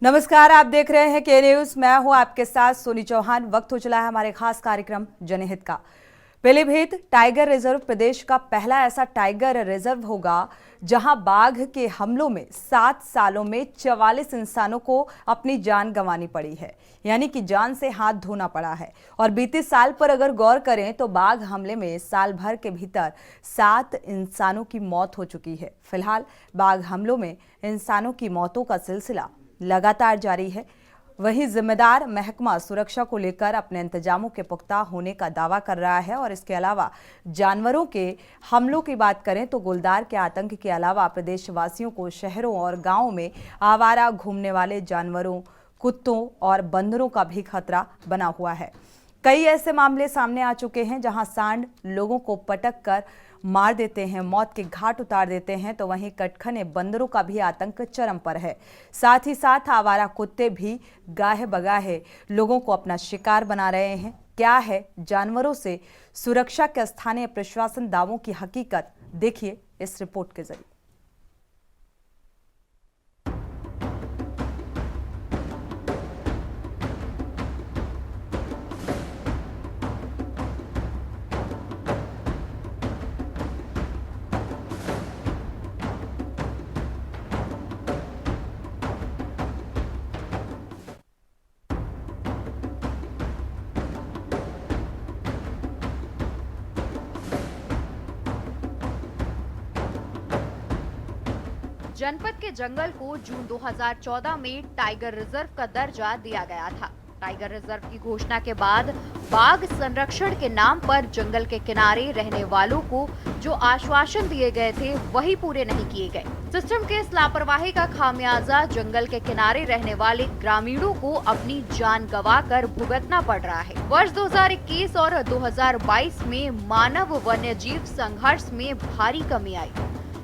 नमस्कार, आप देख रहे हैं के न्यूज। मैं हूं आपके साथ सोनी चौहान। वक्त हो चला है हमारे खास कार्यक्रम जनहित का। पीलीभीत टाइगर रिजर्व प्रदेश का पहला ऐसा टाइगर रिजर्व होगा जहां बाघ के हमलों में 7 सालों में 44 इंसानों को अपनी जान गंवानी पड़ी है, यानी कि जान से हाथ धोना पड़ा है। और बीते साल पर अगर गौर करें तो बाघ हमले में साल भर के भीतर 7 इंसानों की मौत हो चुकी है। फिलहाल बाघ हमलों में इंसानों की मौतों का सिलसिला लगातार जारी है। वहीं जिम्मेदार महकमा सुरक्षा को लेकर अपने इंतजामों के पुख्ता होने का दावा कर रहा है। और इसके अलावा जानवरों के हमलों की बात करें तो गुलदार के आतंक के अलावा प्रदेशवासियों को शहरों और गांवों में आवारा घूमने वाले जानवरों, कुत्तों और बंदरों का भी खतरा बना हुआ है। कई ऐसे मामले सामने आ चुके हैं जहां सांड लोगों को पटक कर मार देते हैं, मौत के घाट उतार देते हैं, तो वहीं कटखने बंदरों का भी आतंक चरम पर है। साथ ही साथ आवारा कुत्ते भी गाहे बगाहे लोगों को अपना शिकार बना रहे हैं। क्या है जानवरों से सुरक्षा के स्थानीय प्रशासन दावों की हकीकत, देखिए इस रिपोर्ट के जरिए। जनपद के जंगल को जून 2014 में टाइगर रिजर्व का दर्जा दिया गया था। टाइगर रिजर्व की घोषणा के बाद बाघ संरक्षण के नाम पर जंगल के किनारे रहने वालों को जो आश्वासन दिए गए थे वही पूरे नहीं किए गए। सिस्टम के इस लापरवाही का खामियाजा जंगल के किनारे रहने वाले ग्रामीणों को अपनी जान गंवाकर भुगतना पड़ रहा है। वर्ष 2021 और 2022 में मानव वन्यजीव संघर्ष में भारी कमी आई।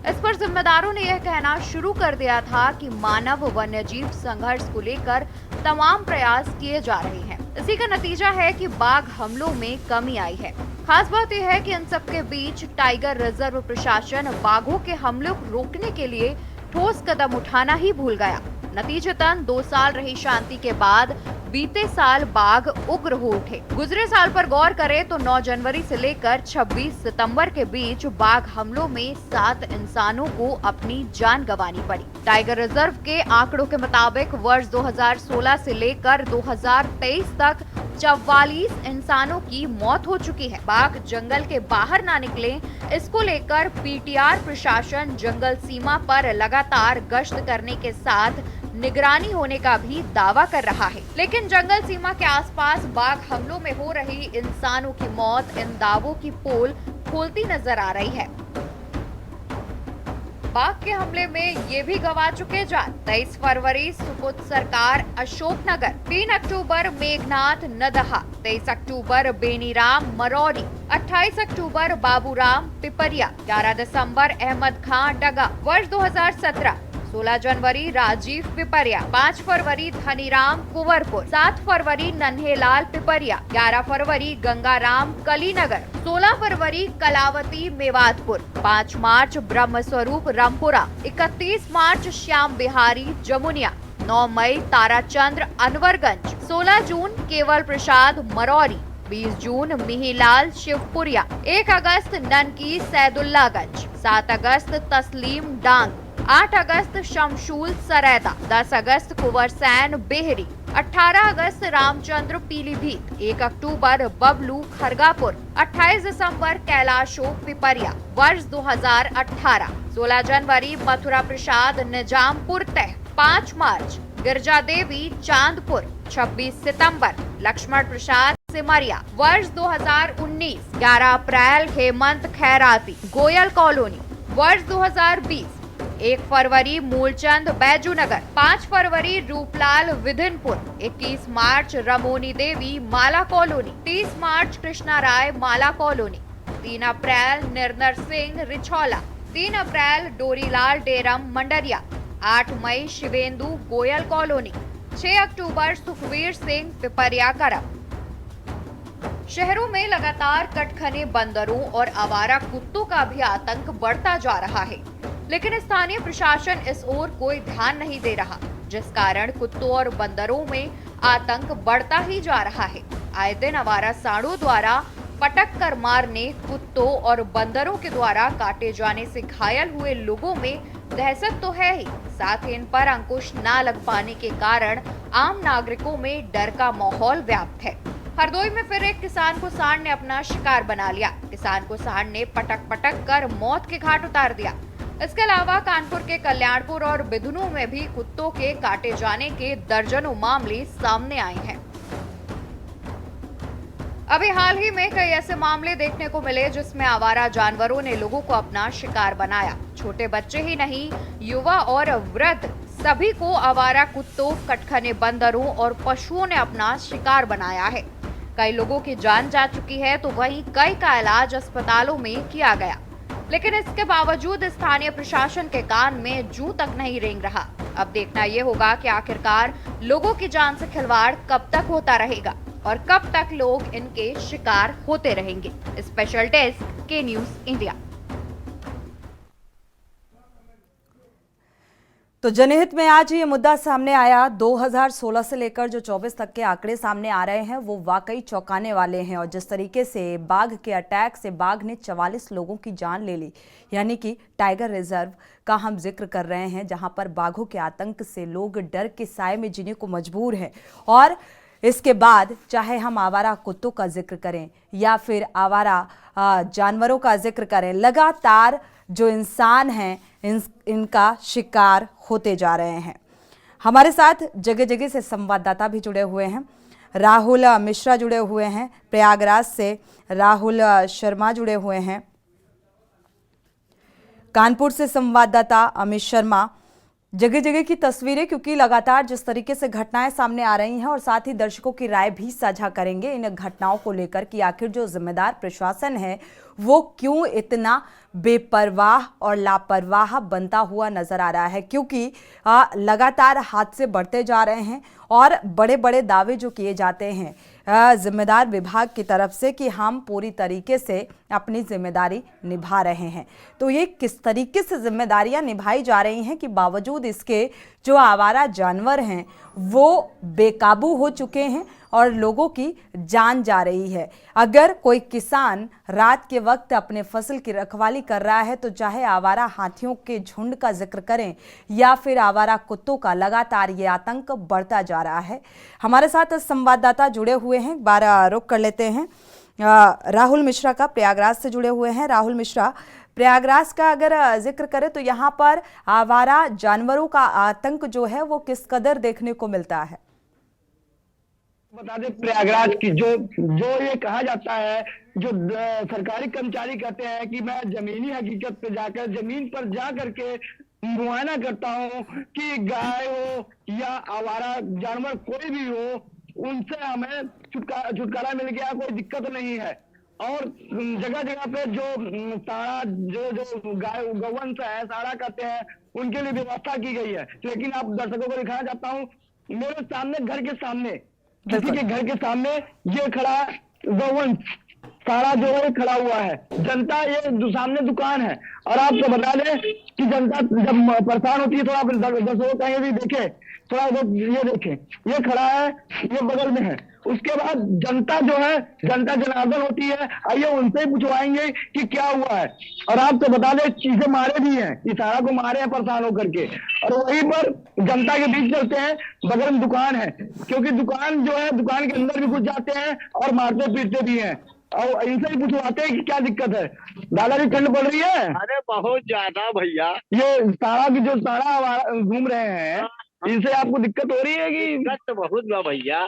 इस पर जिम्मेदारों ने यह कहना शुरू कर दिया था कि मानव वन्यजीव संघर्ष को लेकर तमाम प्रयास किए जा रहे हैं। इसी का नतीजा है कि बाघ हमलों में कमी आई है। खास बात यह है कि इन सबके बीच टाइगर रिजर्व प्रशासन बाघों के हमलों को रोकने के लिए ठोस कदम उठाना ही भूल गया। नतीजतन 2 साल रही शांति के बाद बीते साल बाघ उग्र हो उठे। गुजरे साल पर गौर करें तो 9 जनवरी से लेकर 26 सितंबर के बीच बाघ हमलों में 7 इंसानों को अपनी जान गंवानी पड़ी। टाइगर रिजर्व के आंकड़ों के मुताबिक वर्ष 2016 से लेकर 2023 तक 44 इंसानों की मौत हो चुकी है। बाघ जंगल के बाहर ना निकले, इसको लेकर पीटीआर प्रशासन जंगल सीमा पर लगातार गश्त करने के साथ निगरानी होने का भी दावा कर रहा है। लेकिन जंगल सीमा के आसपास बाघ हमलों में हो रही इंसानों की मौत इन दावों की पोल खोलती नजर आ रही है। बाघ के हमले में ये भी गवा चुके जान। 23 फरवरी सुपुत सरकार अशोकनगर, 3 अक्टूबर मेघनाथ नदहा, 23 अक्टूबर बेनीराम मरौरी, 28 अक्टूबर बाबूराम पिपरिया, 11 दिसंबर अहमद खान डगा। वर्ष 2017 16 जनवरी राजीव पिपरिया, 5 फरवरी धनीराम कुंवरपुर, 7 फरवरी नन्हेलाल पिपरिया, 11 फरवरी गंगाराम कलीनगर, 16 फरवरी कलावती मेवातपुर, 5 मार्च ब्रह्मस्वरूप रामपुरा, 31 मार्च श्याम बिहारी जमुनिया, 9 मई ताराचंद्र अनवरगंज, 16 जून केवल प्रसाद मरौरी, 20 जून मिहिलाल शिवपुरिया, 1 अगस्त ननकी सैदुल्लागंज, 7 अगस्त तस्लीम डांग, 8 अगस्त शमशूल सरैदा, 10 अगस्त कुंवरसैन बेहरी, 18 अगस्त रामचंद्र पीलीभीत, 1 अक्टूबर बबलू खरगापुर, 28 दिसंबर कैलाशो पिपरिया। वर्ष 2018 16 जनवरी मथुरा प्रसाद निजामपुर तह, 5 मार्च गिरजा देवी चांदपुर, 26 सितंबर लक्ष्मण प्रसाद सिमरिया। वर्ष 2019 11 अप्रैल हेमंत खैराती गोयल कॉलोनी। वर्ष 2020 1 फरवरी मूलचंद बैजूनगर, 5 फरवरी रूपलाल विधिनपुर, 21 मार्च रमोनी देवी माला कॉलोनी, 30 मार्च कृष्णा राय माला कॉलोनी, 3 अप्रैल निर्नर सिंह रिछौला, 3 अप्रैल डोरीलाल डेरम मंडरिया, 8 मई शिवेंदु गोयल कॉलोनी, 6 अक्टूबर सुखवीर सिंह पिपरिया करम। शहरों में लगातार कटखने बंदरों और आवारा कुत्तों का भी आतंक बढ़ता जा रहा है, लेकिन स्थानीय प्रशासन इस ओर कोई ध्यान नहीं दे रहा। जिस कारण कुत्तों और बंदरों में आतंक बढ़ता ही जा रहा है। आए दिन आवारा सांडों द्वारा पटक कर मारने, कुत्तों और बंदरों के द्वारा काटे जाने से घायल हुए लोगों में दहशत तो है ही, साथ ही इन पर अंकुश ना लग पाने के कारण आम नागरिकों में डर का माहौल व्याप्त है। हरदोई में फिर एक किसान को सांड ने अपना शिकार बना लिया। किसान को सांड ने पटक पटक कर मौत के घाट उतार दिया। इसके अलावा कानपुर के कल्याणपुर और बिधुनू में भी कुत्तों के काटे जाने के दर्जनों मामले सामने आए हैं। अभी हाल ही में कई ऐसे मामले देखने को मिले जिसमें आवारा जानवरों ने लोगों को अपना शिकार बनाया। छोटे बच्चे ही नहीं, युवा और वृद्ध सभी को आवारा कुत्तों, कटखने बंदरों और पशुओं ने अपना शिकार बनाया है। कई लोगों की जान जा चुकी है तो वहीं कई का इलाज अस्पतालों में किया गया, लेकिन इसके बावजूद स्थानीय प्रशासन के कान में जूं तक नहीं रेंग रहा। अब देखना ये होगा कि आखिरकार लोगों की जान से खिलवाड़ कब तक होता रहेगा और कब तक लोग इनके शिकार होते रहेंगे। स्पेशल डेस्क के न्यूज़ इंडिया। तो जनहित में आज ये मुद्दा सामने आया। 2016 से लेकर जो 24 तक के आंकड़े सामने आ रहे हैं वो वाकई चौंकाने वाले हैं। और जिस तरीके से बाघ के अटैक से बाघ ने 44 लोगों की जान ले ली, यानी कि टाइगर रिजर्व का हम जिक्र कर रहे हैं, जहां पर बाघों के आतंक से लोग डर के साए में जीने को मजबूर हैं। और इसके बाद चाहे हम आवारा कुत्तों का जिक्र करें या फिर आवारा जानवरों का जिक्र करें, लगातार जो इंसान हैं इनका शिकार होते जा रहे हैं। हमारे साथ जगह जगह से संवाददाता भी जुड़े हुए हैं। राहुल मिश्रा जुड़े हुए हैं, प्रयागराज से राहुल शर्मा जुड़े हुए हैं, कानपुर से संवाददाता अमित शर्मा। जगह जगह की तस्वीरें, क्योंकि लगातार जिस तरीके से घटनाएं सामने आ रही हैं, और साथ ही दर्शकों की राय भी साझा करेंगे इन घटनाओं को लेकर कि आखिर जो जिम्मेदार प्रशासन है वो क्यों इतना बेपरवाह और लापरवाह बनता हुआ नजर आ रहा है। क्योंकि लगातार हादसे बढ़ते जा रहे हैं और बड़े बड़े दावे जो किए जाते हैं जिम्मेदार विभाग की तरफ से कि हम पूरी तरीके से अपनी जिम्मेदारी निभा रहे हैं, तो ये किस तरीके से जिम्मेदारियां निभाई जा रही हैं कि बावजूद इसके जो आवारा जानवर हैं वो बेकाबू हो चुके हैं और लोगों की जान जा रही है। अगर कोई किसान रात के वक्त अपने फसल की रखवाली कर रहा है तो चाहे आवारा हाथियों के झुंड का जिक्र करें या फिर आवारा कुत्तों का, लगातार ये आतंक बढ़ता जा रहा है। हमारे साथ संवाददाता जुड़े हुए हैं, एक बार रुक कर लेते हैं राहुल मिश्रा का, प्रयागराज से जुड़े हुए हैं। राहुल मिश्रा, प्रयागराज का अगर जिक्र करें तो यहाँ पर आवारा जानवरों का आतंक जो है वो किस कदर देखने को मिलता है? बता दें, प्रयागराज की जो ये कहा जाता है, जो सरकारी कर्मचारी कहते हैं कि मैं जमीनी हकीकत पे जाकर, जमीन पर जा करके मुआयना करता हूँ कि गाय हो या आवारा जानवर कोई भी हो, उनसे हमें छुटकारा मिल गया, कोई दिक्कत नहीं है। और जगह जगह पे जो साड़ा जो गाय गौवंश है, साड़ा कहते हैं, उनके लिए व्यवस्था की गई है। लेकिन आप दर्शकों को दिखाना चाहता हूँ, मेरे सामने, घर के सामने, किसी के घर के सामने ये खड़ा गौवंश सारा जो है खड़ा हुआ है। जनता, ये सामने दुकान है, और आपको बता दें कि जनता जब परेशान होती है, थोड़ा दर्शकों कहीं भी देखे, थोड़ा ये देखें, ये खड़ा है, ये बगल में है। उसके बाद जनता जो है, जनता जनार्दन होती है, आइए उनसे ही पूछवाएंगे कि क्या हुआ है। और आपको बता दें, चीजें मारे भी हैं, इशारा को मारे हैं परेशान होकर के, और वहीं पर जनता के बीच चलते हैं। बगल में दुकान है, क्योंकि दुकान जो है, दुकान के अंदर भी घुस जाते हैं और मारते पीटते भी हैं, और इनसे ही पूछवाते हैं कि क्या दिक्कत है। दादाजी ठंड पड़ रही है? अरे बहुत ज्यादा भैया। ये सारा की जो सारा घूम रहे हैं, इनसे आपको दिक्कत हो रही है? कि दिक्कत तो बहुत बा भैया,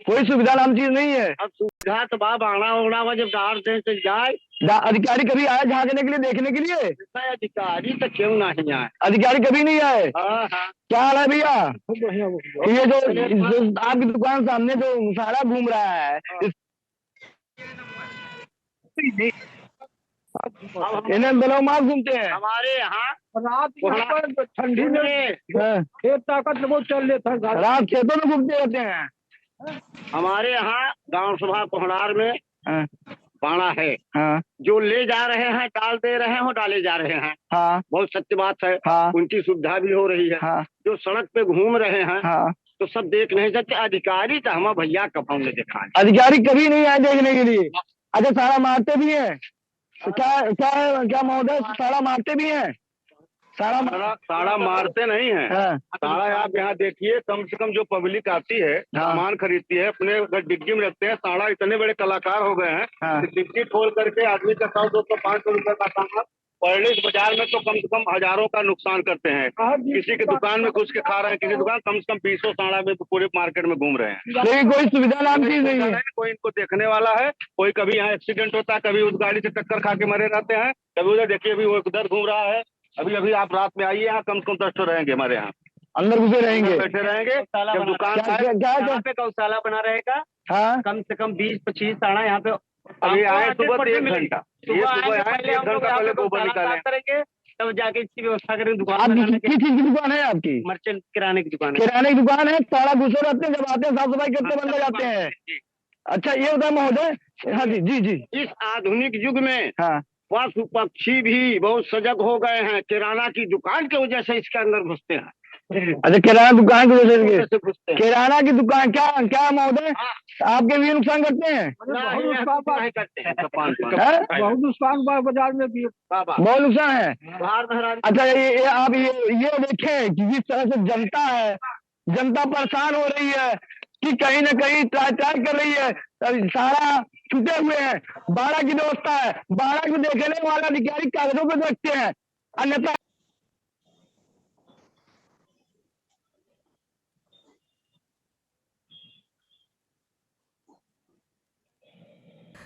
कोई सुविधा नाम चीज नहीं है। अब सुविधा तो बा, बाणा उड़ा हुआ, जब डार से जाए। अधिकारी कभी आए झांकने के लिए, देखने के लिए? अधिकारी तो क्यों नहीं आए? अधिकारी कभी नहीं आए? हाँ। क्या हाल है भैया? ये जो आपकी दुकान सामने जो सारा घूम रहा है, इन्हें बिलो मार घूमते हैं। हमारे यहाँ रात ठंडी में खेत ताकत वो चल लेता है, रात खेतों में घूमते रहते हैं। हमारे यहाँ गांव सभा कोहनार में बाड़ा है। हाँ जो ले जा रहे हैं डाल दे रहे हैं और डाले जा रहे हैं। हाँ बहुत सत्य बात है। हाँ उनकी सुविधा भी हो रही है। हाँ जो सड़क पे घूम रहे हैं हाँ। तो सब देख नहीं सकते। अधिकारी तो हम भैया कब हमने देखा है। अधिकारी कभी नहीं आए देखने के लिए। अच्छा साड़ा मारते भी हैं? तो क्या महोदय साड़ा मारते भी हैं? साड़ा मारते नहीं है। हाँ साड़ा आप यहाँ देखिए, कम से कम जो पब्लिक आती है सामान खरीदती है अपने अगर डिग्गी में रखते हैं। साड़ा इतने बड़े कलाकार हो गए हैं हाँ। कि डिग्गी खोल करके आदमी का 100-200-500 रुपए का सामान पहले इस बाजार में तो कम से कम हजारों का नुकसान करते हैं। किसी की दुकान में घुस के खा रहे हैं, किसी दुकान कम से कम 20 साड़ा में पूरे मार्केट में घूम रहे हैं। लेकिन कोई सुविधा नाम चीज नहीं है। कोई इनको देखने वाला है। कोई कभी यहाँ एक्सीडेंट होता है, कभी उस गाड़ी से टक्कर खा के मरे रहते हैं, कभी उधर देखिए अभी वो उधर घूम रहा है। अभी आप रात में आइए, यहाँ कम से कम 10 तो रहेंगे हमारे यहाँ, अंदर घुसे रहेंगे, बैठे रहेंगे। जब दुकान क्या पे गौशाला बना रहेगा, हाँ कम से कम 20-25 साड़ा यहाँ पे अभी आए सुबह 1 घंटा। ये सुबह आए 1 घंटा पहले गोबर निकालेंगे, तब जाके इसकी व्यवस्था करेंगे। दुकान किस चीज की दुकान है आपकी? मर्चेंट किराने की दुकान है। किराने की दुकान है। सारा घुसे रहते हैं, जब आते हैं साफ सफाई करते बंद हो जाते हैं। अच्छा ये होता है महोदय। हाँ जी जी जी। इस आधुनिक युग में हाँ पशु पक्षी भी बहुत सजग हो गए हैं। किराना की दुकान की वजह से इसके अंदर घुसते हैं। अच्छा किराना दुकान की वजह से घुसते हैं। किराना की दुकान क्या महोदय आपके भी नुकसान करते हैं? नहीं करते हैं। बहुत नुकसान बाजार में भी बहुत नुकसान है। अच्छा ये आप ये देखें कि जिस तरह से जनता परेशान हो रही है कि कहीं ना कहीं ट्राई कर रही है। सारा छूटे हुए हैं। बाड़ा की व्यवस्था है। बाड़ा को देखने वाला अधिकारी कागजों पे देखते हैं, अन्यथा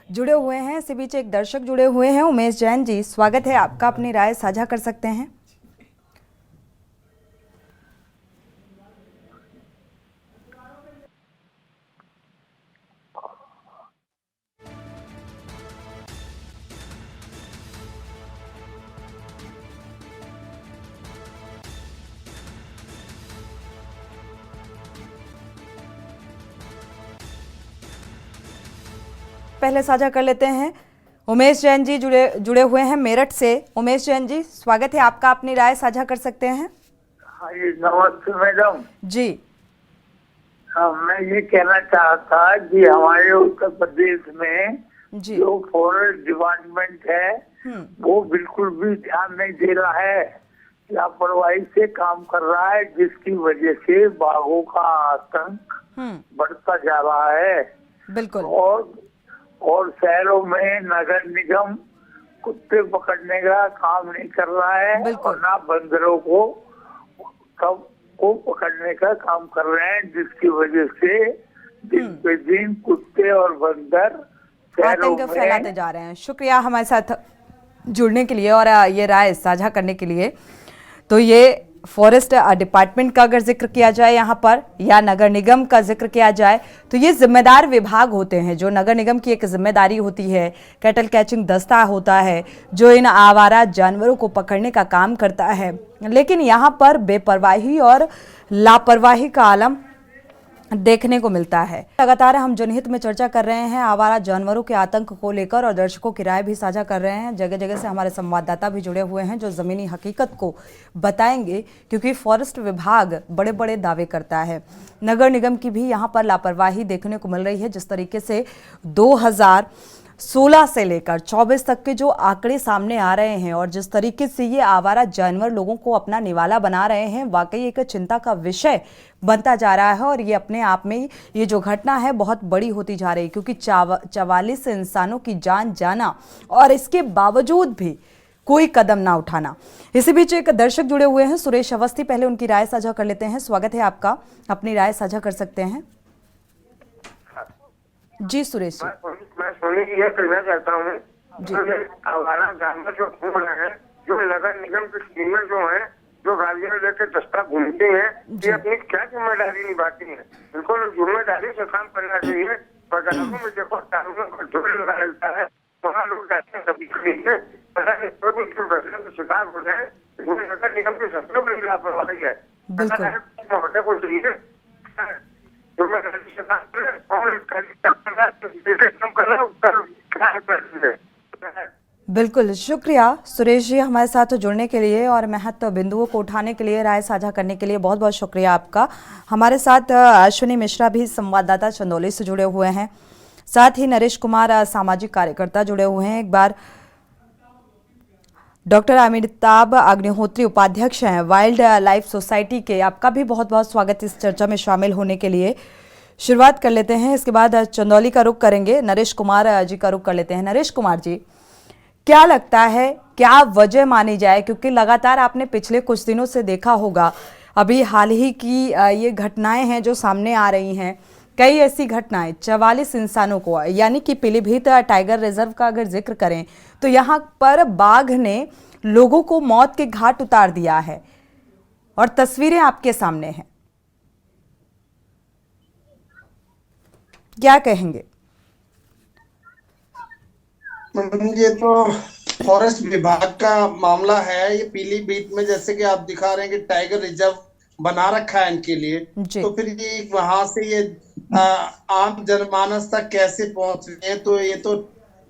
जुड़े हुए हैं। इसी बीच एक दर्शक जुड़े हुए हैं, उमेश जैन जी, स्वागत है आपका, अपनी राय साझा कर सकते हैं। पहले साझा कर लेते हैं। उमेश जैन जी जुड़े हुए हैं मेरठ से। उमेश जैन जी, स्वागत है आपका, अपनी राय साझा कर सकते हैं। हाँ जी नमस्ते मैडम जी। हाँ मैं ये कहना चाहता कि हमारे उत्तर प्रदेश में जी। जो फॉरेस्ट डिपार्टमेंट है वो बिल्कुल भी ध्यान नहीं दे रहा है, लापरवाही से काम कर रहा है, जिसकी वजह से बाघों का आतंक बढ़ता जा रहा है। बिल्कुल। और शहरों में नगर निगम कुत्ते पकड़ने का काम नहीं कर रहा है और ना बंदरों को पकड़ने का काम कर रहे हैं, जिसकी वजह से दिन पे दिन कुत्ते और बंदर आतंक फैलाते जा रहे हैं। शुक्रिया हमारे साथ जुड़ने के लिए और ये राय साझा करने के लिए। तो ये फॉरेस्ट डिपार्टमेंट का अगर जिक्र किया जाए यहाँ पर या नगर निगम का जिक्र किया जाए तो ये जिम्मेदार विभाग होते हैं। जो नगर निगम की एक जिम्मेदारी होती है, कैटल कैचिंग दस्ता होता है जो इन आवारा जानवरों को पकड़ने का काम करता है, लेकिन यहाँ पर बेपरवाही और लापरवाही का आलम देखने को मिलता है। लगातार हम जनहित में चर्चा कर रहे हैं आवारा जानवरों के आतंक को लेकर और दर्शकों की राय भी साझा कर रहे हैं। जगह जगह से हमारे संवाददाता भी जुड़े हुए हैं जो जमीनी हकीकत को बताएंगे, क्योंकि फॉरेस्ट विभाग बड़े बड़े दावे करता है। नगर निगम की भी यहाँ पर लापरवाही देखने को मिल रही है। जिस तरीके से 2016 से लेकर 24 तक के जो आंकड़े सामने आ रहे हैं और जिस तरीके से ये आवारा जानवर लोगों को अपना निवाला बना रहे हैं, वाकई एक चिंता का विषय बनता जा रहा है। और ये अपने आप में ये जो घटना है बहुत बड़ी होती जा रही है, क्योंकि 44 इंसानों की जान जाना और इसके बावजूद भी कोई कदम ना उठाना। इसी बीच एक दर्शक जुड़े हुए हैं, सुरेश अवस्थी, पहले उनकी राय साझा कर लेते हैं। स्वागत है आपका, अपनी राय साझा कर सकते हैं। जी सुरेश जी। मैं सोनी ये कहना चाहता हूँ, आवारा जानवर जो घूम रहे हैं, जो नगर निगम की टीमें जो है, जो गाड़ियां लेकर दस्ता घूमती हैं, ये अपनी क्या जिम्मेदारी निभाती है? इनको जिम्मेदारी से काम करना चाहिए। बाजारों में देखो कानूनों का जोर लगा रहता है, वहाँ लोग जाते हैं कभी पता नहीं का शिकार हो जाए। नगर निगम की सबसे बड़ी लापरवाही है। महोदय को चाहिए जिम्मेदारी से काम करें और क्या करते? बिल्कुल, शुक्रिया सुरेश जी हमारे साथ जुड़ने के लिए और महत्व बिंदुओं को उठाने के लिए, राय साझा करने के लिए बहुत बहुत शुक्रिया आपका। हमारे साथ अश्विनी मिश्रा भी संवाददाता चंदौली से जुड़े हुए हैं, साथ ही नरेश कुमार सामाजिक कार्यकर्ता जुड़े हुए हैं। एक बार डॉक्टर अमिताभ अग्निहोत्री उपाध्यक्ष हैं वाइल्ड लाइफ सोसाइटी के, आपका भी बहुत बहुत स्वागत इस चर्चा में शामिल होने के लिए। शुरुआत कर लेते हैं, इसके बाद चंदौली का रुख करेंगे, नरेश कुमार जी का रुख कर लेते हैं। नरेश कुमार जी, क्या लगता है क्या वजह मानी जाए, क्योंकि लगातार आपने पिछले कुछ दिनों से देखा होगा, अभी हाल ही की ये घटनाएं हैं जो सामने आ रही हैं, कई ऐसी घटनाएं 44 इंसानों को, यानी कि पीलीभीत टाइगर रिजर्व का अगर जिक्र करें तो यहाँ पर बाघ ने लोगों को मौत के घाट उतार दिया है और तस्वीरें आपके सामने हैं, क्या कहेंगे? ये तो फॉरेस्ट विभाग का मामला है। ये पीलीभीत में जैसे कि आप दिखा रहे हैं कि टाइगर रिजर्व बना रखा है इनके लिए, तो फिर ये वहां से ये आम जनमानस तक कैसे पहुंच रहे हैं, तो ये तो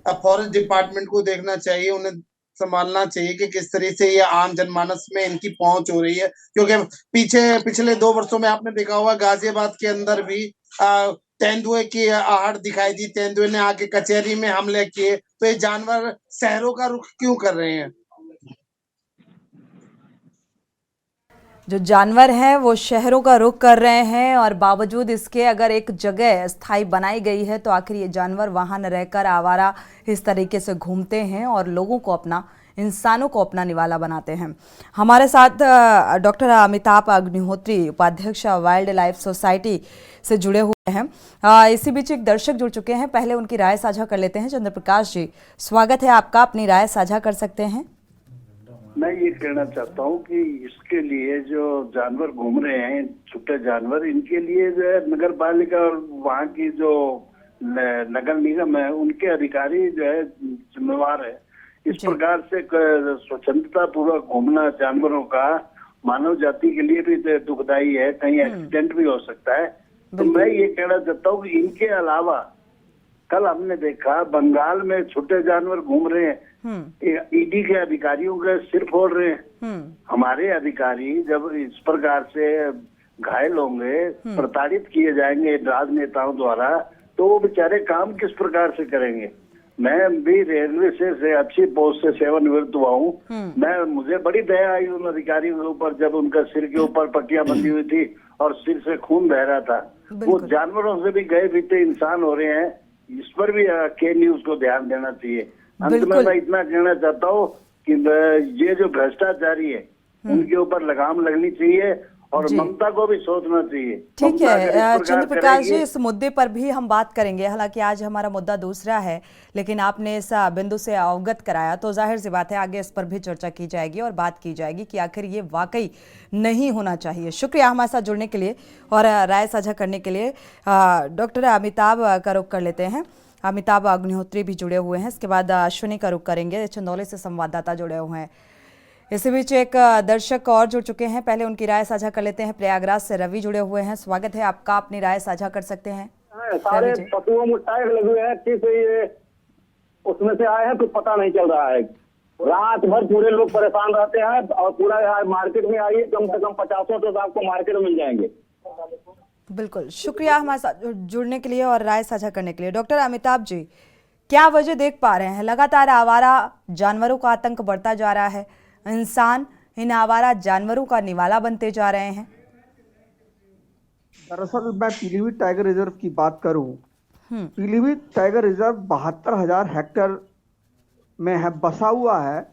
फॉरेस्ट डिपार्टमेंट को देखना चाहिए, उन्हें संभालना चाहिए कि किस तरह से ये आम जनमानस में इनकी पहुंच हो रही है। क्योंकि पिछले 2 वर्षों में आपने देखा होगा गाजियाबाद के अंदर भी तेंदुए की आहट दिखाई दी, तेंदुए ने आके कचहरी में हमले किए। तो ये जानवर शहरों का रुख क्यों कर रहे हैं? जो जानवर हैं वो शहरों का रुख कर रहे हैं और बावजूद इसके अगर एक जगह स्थायी बनाई गई है तो आखिर ये जानवर वहां न रहकर आवारा इस तरीके से घूमते हैं और लोगों को अपना, इंसानों को अपना निवाला बनाते हैं। हमारे साथ डॉक्टर अमिताभ अग्निहोत्री उपाध्यक्ष वाइल्ड लाइफ सोसाइटी से जुड़े हुए हैं। इसी बीच एक दर्शक जुड़ चुके हैं, पहले उनकी राय साझा कर लेते हैं। चंद्र प्रकाश जी, स्वागत है आपका, अपनी राय साझा कर सकते हैं। मैं ये कहना चाहता हूँ कि इसके लिए जो जानवर घूम रहे हैं, छोटे जानवर, इनके लिए जो है नगर पालिका और वहाँ की जो नगर निगम है उनके अधिकारी जो है जिम्मेवार है। इस प्रकार से स्वच्छंदता पूर्वक घूमना जानवरों का मानव जाति के लिए भी दुखदायी है, कहीं एक्सीडेंट भी हो सकता है। तो मैं ये कहना चाहता हूँ कि इनके अलावा कल हमने देखा बंगाल में छोटे जानवर घूम रहे हैं, ईडी के अधिकारियों के सिर फोड़ रहे हैं। हमारे अधिकारी जब इस प्रकार से घायल होंगे, प्रताड़ित किए जाएंगे राजनेताओं द्वारा, तो वो बेचारे काम किस प्रकार से करेंगे? मैं भी रेलवे से अच्छी पोस्ट से सेवानिवृत्त हुआ हूँ। मुझे बड़ी दया आई उन अधिकारियों के ऊपर जब उनका सिर के ऊपर पट्टियां बंधी हुई थी और सिर से खून बह रहा था। वो जानवरों से भी गए बीते इंसान हो रहे हैं, इस पर भी के न्यूज को ध्यान देना चाहिए। अंत में मैं इतना कहना चाहता हूँ कि ये जो भ्रष्टाचारी है उनके ऊपर लगाम लगनी चाहिए और ममता को भी सोचना चाहिए। ठीक है चंद्र प्रकाश जी, इस मुद्दे पर भी हम बात करेंगे, हालांकि आज हमारा मुद्दा दूसरा है, लेकिन आपने इस बिंदु से अवगत कराया तो जाहिर सी बात है आगे इस पर भी चर्चा की जाएगी और बात की जाएगी कि आखिर ये वाकई नहीं होना चाहिए। शुक्रिया हमारे साथ जुड़ने के लिए और राय साझा करने के लिए। डॉक्टर अमिताभ का रुख कर लेते हैं, अमिताभ अग्निहोत्री भी जुड़े हुए हैं, इसके बाद अश्विनी का रुख करेंगे, चंदौली से संवाददाता जुड़े हुए हैं। इसी बीच एक दर्शक और जुड़ चुके हैं, पहले उनकी राय साझा कर लेते हैं। प्रयागराज से रवि जुड़े हुए हैं, स्वागत है आपका, अपनी राय साझा कर सकते हैं। सारे पशुओं में टैग लगे हुए हैं, किस ये उसमें से आए हैं कुछ पता नहीं चल रहा है। रात भर पूरे लोग परेशान रहते हैं और पूरा मार्केट में आइए, कम से कम 50 तो आपको मार्केट में मिल जाएंगे। बिल्कुल, शुक्रिया हमारे साथ जुड़ने के लिए और राय साझा करने के लिए। डॉक्टर अमिताभ जी, क्या वजह देख पा रहे हैं, लगातार आवारा जानवरों का आतंक बढ़ता जा रहा है, इंसान इन आवारा जानवरों का निवाला बनते जा रहे हैं? दरअसल मैं पीलीभीत टाइगर रिजर्व की बात करूं, पीलीभीत टाइगर रिजर्व 72,000 हेक्टेयर में है, बसा हुआ है।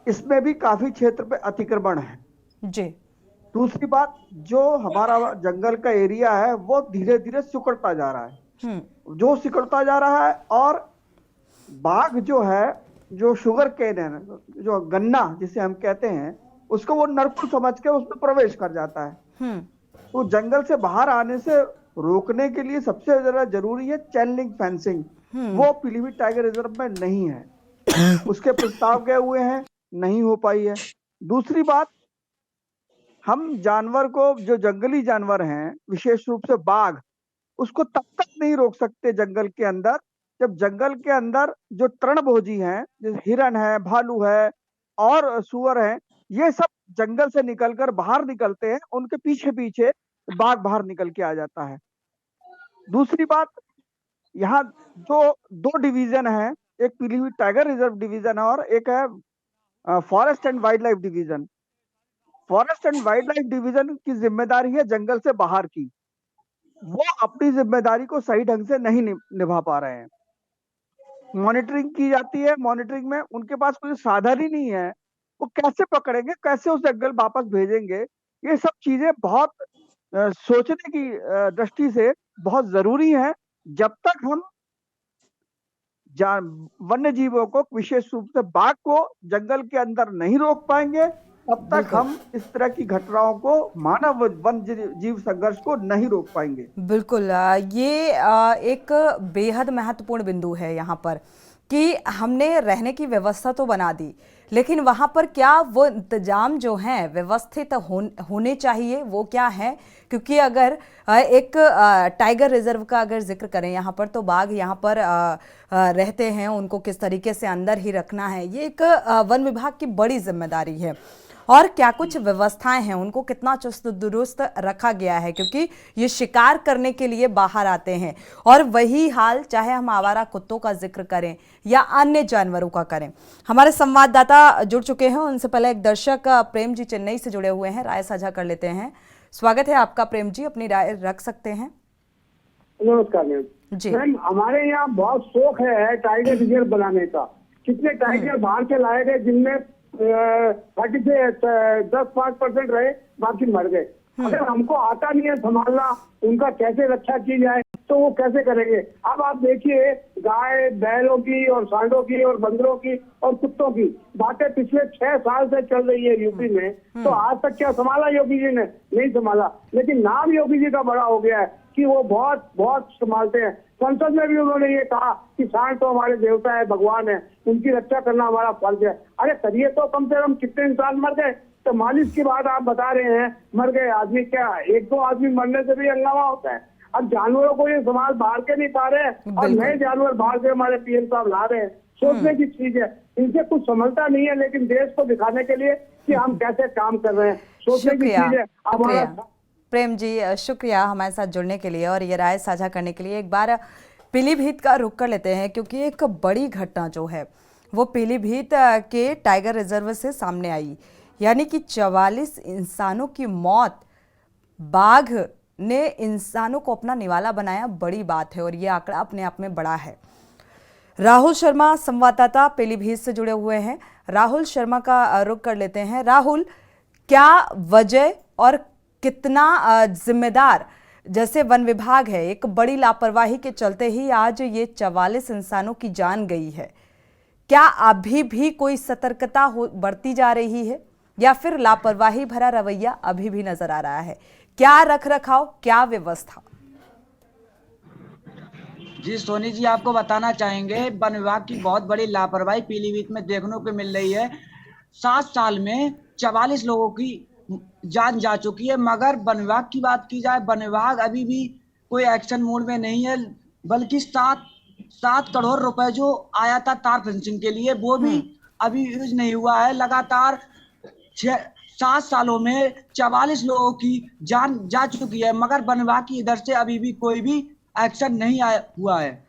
इसमें भी काफी क्षेत्र पे अतिक्रमण है जी। दूसरी बात, जो हमारा जंगल का एरिया है वो धीरे धीरे सिकुड़ता जा रहा है, जो सिकुड़ता जा रहा है, और बाघ जो है, जो शुगर केन है, जो गन्ना जिसे हम कहते हैं, उसको वो नरकुल समझ के उसमें प्रवेश कर जाता है। तो जंगल से बाहर आने से रोकने के लिए सबसे ज्यादा जरूरी है चेन लिंक फेंसिंग, वो पीलीभीत टाइगर रिजर्व में नहीं है। उसके प्रस्ताव गए हुए हैं, नहीं हो पाई है। दूसरी बात, हम जानवर को, जो जंगली जानवर हैं, विशेष रूप से बाघ, उसको तब तक नहीं रोक सकते जंगल के अंदर जब जंगल के अंदर जो तृणभोजी हैं, जैसे हिरन है, भालू है और सूअर है, ये सब जंगल से निकलकर बाहर निकलते हैं, उनके पीछे पीछे बाघ बाहर निकल के आ जाता है। दूसरी बात, यहाँ जो 2 डिवीजन है, एक पीलीभीत टाइगर रिजर्व डिवीजन है और एक है forest and wild life division. Forest and wild life division की जिम्मेदारी है जंगल से बाहर की, वो अपनी जिम्मेदारी को सही ढंग से नहीं निभा पा रहे हैं। मॉनिटरिंग की जाती है, मॉनिटरिंग में उनके पास कोई साधन ही नहीं है, वो कैसे पकड़ेंगे, कैसे उस जंगल वापस भेजेंगे, ये सब चीजें बहुत सोचने की दृष्टि से बहुत जरूरी है। जब तक हम वन्य जीवों को, विशेष रूप से बाघ को जंगल के अंदर नहीं रोक पाएंगे, तब तक हम इस तरह की घटनाओं को, मानव वन्य जीव संघर्ष को नहीं रोक पाएंगे। बिल्कुल, ये एक बेहद महत्वपूर्ण बिंदु है यहाँ पर कि हमने रहने की व्यवस्था तो बना दी, लेकिन वहाँ पर क्या वो इंतजाम जो हैं व्यवस्थित होने चाहिए, वो क्या है? क्योंकि अगर एक टाइगर रिजर्व का अगर जिक्र करें यहाँ पर, तो बाघ यहाँ पर रहते हैं, उनको किस तरीके से अंदर ही रखना है, ये एक वन विभाग की बड़ी जिम्मेदारी है। और क्या कुछ व्यवस्थाएं हैं, उनको कितना चुस्त दुरुस्त रखा गया है, क्योंकि ये शिकार करने के लिए बाहर आते हैं। और वही हाल चाहे हम आवारा कुत्तों का जिक्र करें या अन्य जानवरों का करें। हमारे संवाददाता जुड़ चुके हैं, उनसे पहले एक दर्शक प्रेम जी चेन्नई से जुड़े हुए हैं, राय साझा कर लेते हैं। स्वागत है आपका प्रेम जी, अपनी राय रख सकते हैं। नमस्कार मैम जी मैम, हमारे यहाँ बहुत शौक है टाइगर रिजर्व बनाने का। कितने टाइगर बाहर से लाए गए, जिनमें 10-5% रहे, बाकी मर गए। अगर हमको आता नहीं है संभालना, उनका कैसे रक्षा की जाए, तो वो कैसे करेंगे? अब आप देखिए, गाय बैलों की और सांडों की और बंदरों की और कुत्तों की बातें पिछले 6 साल से चल रही है यूपी में, तो आज तक क्या संभाला योगी जी ने? नहीं संभाला। लेकिन नाम योगी जी का बड़ा हो गया है कि वो बहुत बहुत संभालते हैं। संसद में भी उन्होंने ये कहा कि सांड तो हमारे देवता है, भगवान है, उनकी रक्षा करना हमारा फर्ज है। अरे करिए तो, कम से कम कितने इंसान मर गए? तो मालिश की बात आप बता रहे हैं, मर गए आदमी, क्या 1-2 आदमी मरने से भी हंगामा होता है? अब जानवरों को ये समाज बाहर के नहीं पा रहे हैं और नए जानवर बाहर से हमारे पीएम साहब ला रहे हैं। सोचने की चीज है, इनसे कुछ समझता नहीं है, लेकिन देश को दिखाने के लिए कि हम कैसे काम कर रहे हैं, सोचने की चीज है। हमारा प्रेम जी शुक्रिया हमारे साथ जुड़ने के लिए और ये राय साझा करने के लिए। एक बार पीलीभीत का रुख कर लेते हैं, क्योंकि एक बड़ी घटना जो है वो पीलीभीत के टाइगर रिजर्व से सामने आई, यानी कि 44 इंसानों की मौत। बाघ ने इंसानों को अपना निवाला बनाया, बड़ी बात है और ये आंकड़ा अपने आप में बड़ा है। राहुल शर्मा संवाददाता पीलीभीत से जुड़े हुए हैं, राहुल शर्मा का रुख कर लेते हैं। राहुल, क्या वजह और कितना जिम्मेदार जैसे वन विभाग है, एक बड़ी लापरवाही के चलते ही आज ये 44 इंसानों की जान गई है, क्या अभी भी कोई सतर्कता बढ़ती जा रही है या फिर लापरवाही भरा रवैया अभी भी नजर आ रहा है? क्या रख रखाव, क्या व्यवस्था? जी सोनी जी, आपको बताना चाहेंगे, वन विभाग की बहुत बड़ी लापरवाही पीलीभीत में देखने को मिल रही है। 7 साल में 44 लोगों की जान जा चुकी है, मगर वन विभाग की बात की जाए, वन विभाग अभी भी कोई एक्शन मोड में नहीं है, बल्कि 7 करोड़ रुपए जो आया था तार फेंसिंग के लिए, वो भी अभी यूज नहीं हुआ है। लगातार 7 सालों में 44 लोगों की जान जा चुकी है, मगर वन विभाग की इधर से अभी भी कोई भी एक्शन नहीं हुआ है।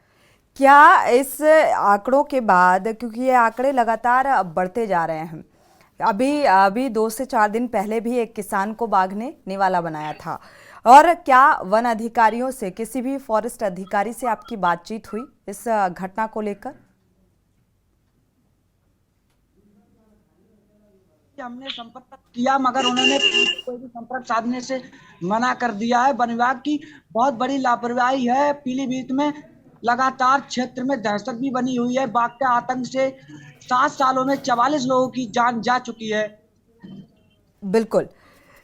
क्या इस आंकड़ों के बाद, क्योंकि ये आंकड़े लगातार बढ़ते जा रहे हैं, अभी 2 से 4 दिन पहले भी एक किसान को बाघ ने निवाला बनाया था, और क्या वन अधिकारियों से, किसी भी फॉरेस्ट अधिकारी से आपकी बातचीत हुई इस घटना को लेकर? हमने संपर्क किया, मगर उन्होंने कोई भी संपर्क साधने से मना कर दिया है। वन विभाग की बहुत बड़ी लापरवाही है। पीलीभीत में लगातार क्षेत्र में दहशत भी बनी हुई है। बाघ के आतंक से 7 सालों में 44 लोगों की जान जा चुकी है। बिल्कुल,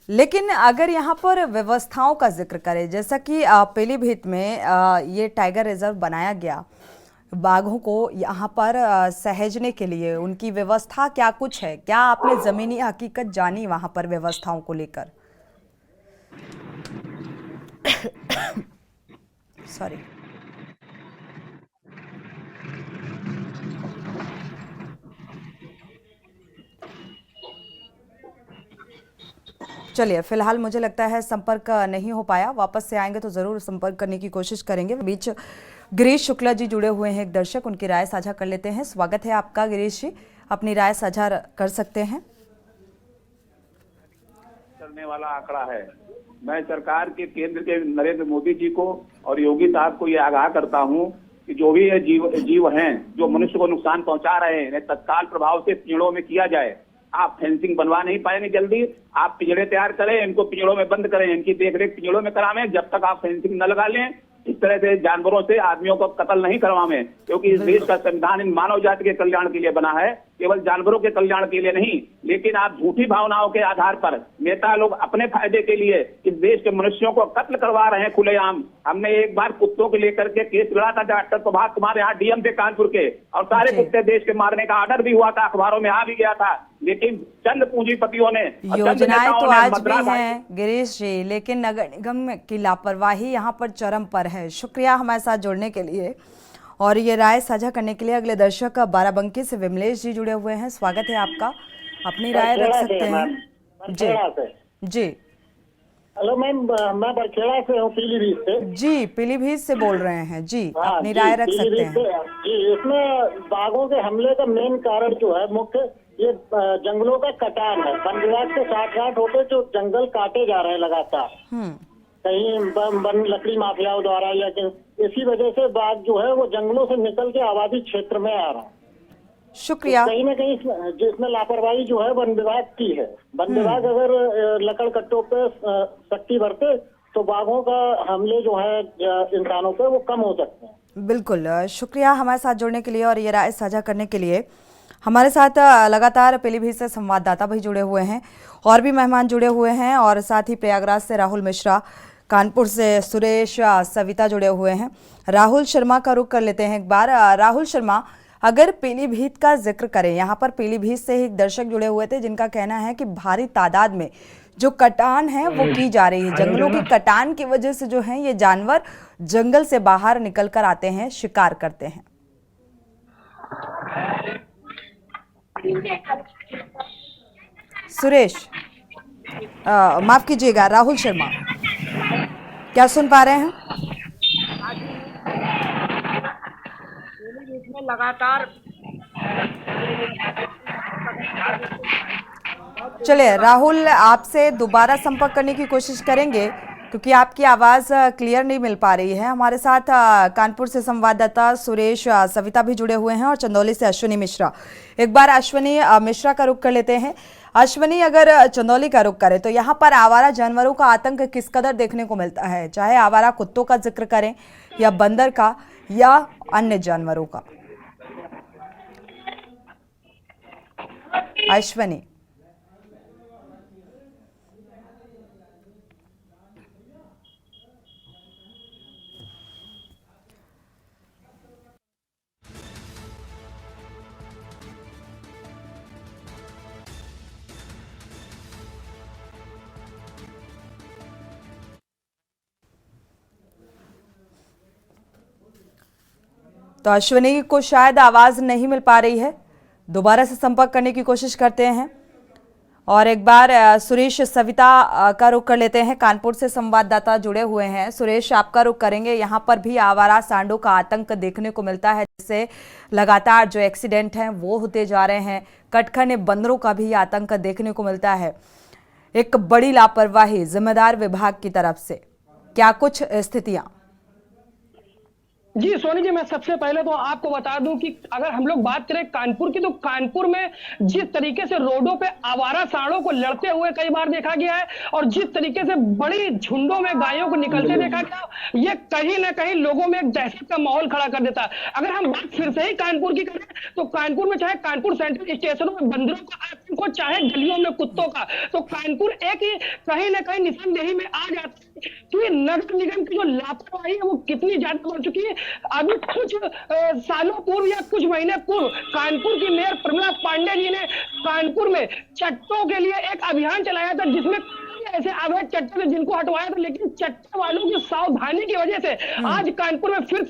लेकिन अगर यहाँ पर व्यवस्थाओं का जिक्र करें, जैसा कि पीलीभीत में ये टाइगर रिजर्व बनाया गया, बाघों को यहाँ पर सहेजने के लिए उनकी व्यवस्था क्या कुछ है? क्या आपने जमीनी हकीकत जानी वहाँ पर व्यवस्थाओं को लेकर? सॉरी। चलिए, फिलहाल मुझे लगता है संपर्क नहीं हो पाया, वापस से आएंगे तो जरूर संपर्क करने की कोशिश करेंगे। बीच गिरीश शुक्ला जी जुड़े हुए हैं, एक दर्शक, उनकी राय साझा कर लेते हैं। स्वागत है आपका गिरीश जी, अपनी राय साझा कर सकते हैं। करने वाला आंकड़ा है। मैं सरकार के, केंद्र के नरेंद्र मोदी जी को और योगी साहब को ये आगाह करता हूँ कि जो भी ये जीव हैं जो मनुष्य को नुकसान पहुंचा रहे हैं, इन्हें तत्काल प्रभाव से पिंजड़ों में किया जाए। आप फेंसिंग बनवा नहीं पाएंगे जल्दी, आप पिंजड़े तैयार करें, इनको पिंजड़ों में बंद करें, इनकी देखरेख पिंजड़ों में करावें। जब तक आप फेंसिंग न लगा लें, इस तरह से जानवरों से आदमियों को कत्ल नहीं करवावें, क्योंकि इस देश का संविधान इन मानव जाति के कल्याण के लिए बना है, केवल जानवरों के कल्याण के लिए नहीं। लेकिन आप झूठी भावनाओं के आधार पर नेता लोग अपने फायदे के लिए इस देश के मनुष्यों को कत्ल करवा रहे हैं खुलेआम। हमने एक बार कुत्तों को लेकर के केस लड़ा था डॉक्टर प्रभात कुमार यहाँ डीएम थे कानपुर के, और सारे कुत्ते देश के मारने का ऑर्डर भी हुआ था, अखबारों में आ भी गया था। लेकिन चंद पूंजीपतियों ने, योजनाएं तो आज भी हैं गिरीश जी, लेकिन नगर निगम की लापरवाही यहाँ पर चरम पर है। शुक्रिया हमारे साथ जुड़ने के लिए और ये राय साझा करने के लिए। अगले दर्शक बाराबंकी से विमलेश जी जुड़े हुए हैं, स्वागत है आपका, अपनी राय रख सकते हैं। जी हेलो मैम, मैं बरखेड़ा से हूँ, पीलीभीत से। जी, पीलीभीत से बोल रहे हैं जी, अपनी राय रख सकते हैं। जी, इसमें बाघों के हमले का मेन कारण जो है मुख्य ये जंगलों का कटान है। वन विभाग के साथ होते जो जंगल काटे जा रहे हैं लगातार, कहीं वन लकड़ी माफियाओं द्वारा, या इसी वजह से बाघ जो है वो जंगलों से निकल के आबादी क्षेत्र में आ रहा है। शुक्रिया। कहीं न कहीं जिसमें लापरवाही जो है वन विभाग की है। वन विभाग अगर लकड़ कट्टों पे सख्ती बरते तो बाघों का हमले जो है इंसानों पे वो कम हो सकते हैं। बिल्कुल, शुक्रिया हमारे साथ जुड़ने के लिए और ये राय साझा करने के लिए। हमारे साथ लगातार पीलीभीत से संवाददाता भी जुड़े हुए हैं और भी मेहमान जुड़े हुए हैं, और साथ ही प्रयागराज से राहुल मिश्रा, कानपुर से सुरेश सविता जुड़े हुए हैं। राहुल शर्मा का रुख कर लेते हैं एक बार। राहुल शर्मा, अगर पीलीभीत का जिक्र करें, यहाँ पर पीलीभीत से एक दर्शक जुड़े हुए थे जिनका कहना है कि भारी तादाद में जो कटान है वो की जा रही है। जंगलों की कटान की वजह से जो है ये जानवर जंगल से बाहर निकल कर आते हैं, शिकार करते हैं। सुरेश, माफ कीजिएगा, राहुल शर्मा, क्या सुन पा रहे हैं? लगातार चलिए राहुल, आपसे दोबारा संपर्क करने की कोशिश करेंगे क्योंकि आपकी आवाज क्लियर नहीं मिल पा रही है। हमारे साथ कानपुर से संवाददाता सुरेश सविता भी जुड़े हुए हैं और चंदौली से अश्विनी मिश्रा। एक बार अश्विनी मिश्रा का रुख कर लेते हैं। अश्विनी, अगर चंदौली का रुख करें तो यहाँ पर आवारा जानवरों का आतंक किस कदर देखने को मिलता है, चाहे आवारा कुत्तों का जिक्र करें या बंदर का या अन्य जानवरों का? अश्विनी, तो अश्विनी को शायद आवाज नहीं मिल पा रही है, दोबारा से संपर्क करने की कोशिश करते हैं। और एक बार सुरेश सविता का रुख कर लेते हैं, कानपुर से संवाददाता जुड़े हुए हैं। सुरेश, आपका रुख करेंगे। यहाँ पर भी आवारा सांडों का आतंक देखने को मिलता है, जिससे लगातार जो एक्सीडेंट हैं वो होते जा रहे हैं। कटखने बंदरों का भी आतंक देखने को मिलता है। एक बड़ी लापरवाही जिम्मेदार विभाग की तरफ से, क्या कुछ स्थितियां? जी सोनी जी, मैं सबसे पहले तो आपको बता दूं कि अगर हम लोग बात करें कानपुर की, तो कानपुर में जिस तरीके से रोडों पे आवारा सांडों को लड़ते हुए कई बार देखा गया है और जिस तरीके से बड़ी झुंडों में गायों को निकलते देखा गया, ये कहीं ना कहीं लोगों में एक दहशत का माहौल खड़ा कर देता है। अगर हम बात फिर से ही कानपुर की करें तो कानपुर में चाहे कानपुर सेंट्रल स्टेशनों में बंदरों का आतंक हो, चाहे गलियों में कुत्तों का, तो कानपुर एक ही कहीं ना कहीं निशानदेही में आ जाता है कि नगर निगम की जो लापरवाही है वो कितनी ज्यादा बढ़ चुकी है। अभी कुछ सालों पूर्व या कुछ महीने पूर्व कानपुर की मेयर प्रमिला पांडे जी ने कानपुर में चट्टों के लिए एक अभियान चलाया था, जिसमें ऐसे अवैध चट्टे थे जिनको हटवाया था, लेकिन चट्टे वालों की सावधानी की वजह से आज कानपुर में फिर